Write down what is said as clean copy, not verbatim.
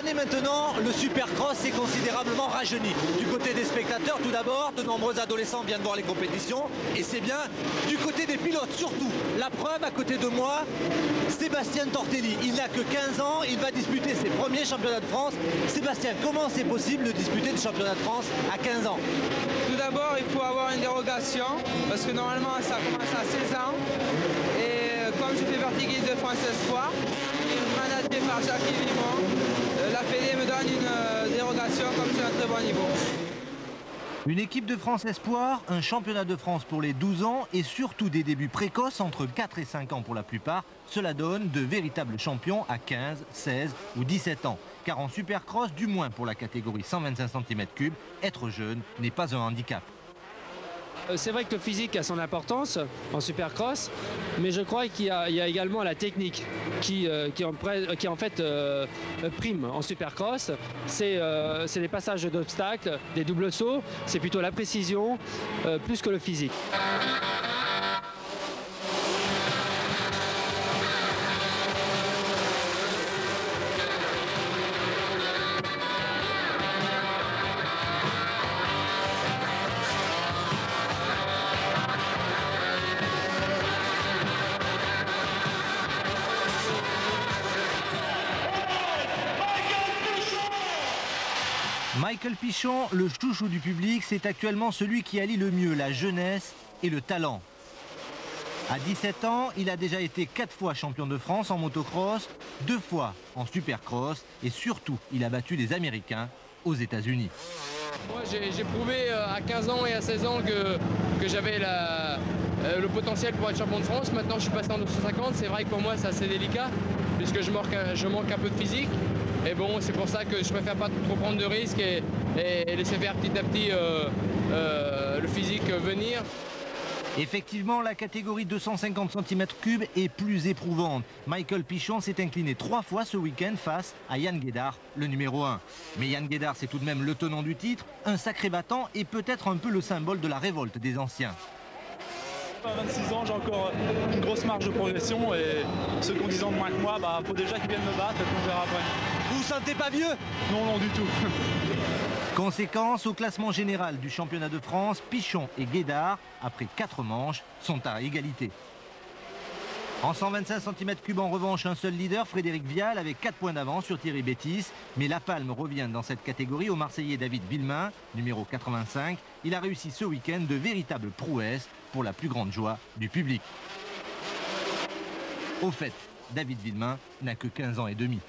Et maintenant, le Supercross est considérablement rajeuni. Du côté des spectateurs, tout d'abord, de nombreux adolescents viennent voir les compétitions. Et c'est bien du côté des pilotes, surtout. La preuve, à côté de moi, Sébastien Tortelli. Il n'a que 15 ans, il va disputer ses premiers championnats de France. Sébastien, comment c'est possible de disputer le championnat de France à 15 ans? Tout d'abord, il faut avoir une dérogation, parce que normalement, ça commence à 16 ans. Et comme je fais partie guide de France Espoir, managé par Jacques Vimont, la Fédé me donne une dérogation comme je suis à un très bon niveau. Une équipe de France Espoir, un championnat de France pour les 12 ans et surtout des débuts précoces entre 4 et 5 ans pour la plupart. Cela donne de véritables champions à 15, 16 ou 17 ans. Car en Supercross, du moins pour la catégorie 125 cm3, être jeune n'est pas un handicap. C'est vrai que le physique a son importance en Supercross, mais je crois qu'il y a également la technique qui en fait prime en Supercross. C'est les passages d'obstacles, des doubles sauts, c'est plutôt la précision plus que le physique. Michael Pichon, le chouchou du public, c'est actuellement celui qui allie le mieux la jeunesse et le talent. À 17 ans, il a déjà été 4 fois champion de France en motocross, 2 fois en supercross et surtout, il a battu les Américains aux États-Unis. Moi, j'ai prouvé à 15 ans et à 16 ans que j'avais le potentiel pour être champion de France. Maintenant, je suis passé en 250. C'est vrai que pour moi, c'est assez délicat puisque je manque un peu de physique. Et bon, c'est pour ça que je préfère pas trop prendre de risques et laisser faire petit à petit le physique venir. Effectivement, la catégorie 250 cm3 est plus éprouvante. Michael Pichon s'est incliné 3 fois ce week-end face à Yann Guédard, le numéro 1. Mais Yann Guédard, c'est tout de même le tenant du titre, un sacré battant et peut-être un peu le symbole de la révolte des anciens. À 26 ans, j'ai encore une grosse marge de progression et ceux qui ont 10 ans de moins que moi, faut déjà qu'ils viennent me battre et puis on verra après. Vous vous sentez pas vieux? Non, non, du tout. Conséquence, au classement général du championnat de France, Pichon et Guédard, après 4 manches, sont à égalité. En 125 cm3 en revanche, un seul leader, Frédéric Vial, avec 4 points d'avance sur Thierry Bétis. Mais la palme revient dans cette catégorie au Marseillais David Villemain, numéro 85. Il a réussi ce week-end de véritables prouesses pour la plus grande joie du public. Au fait, David Villemain n'a que 15 ans et demi.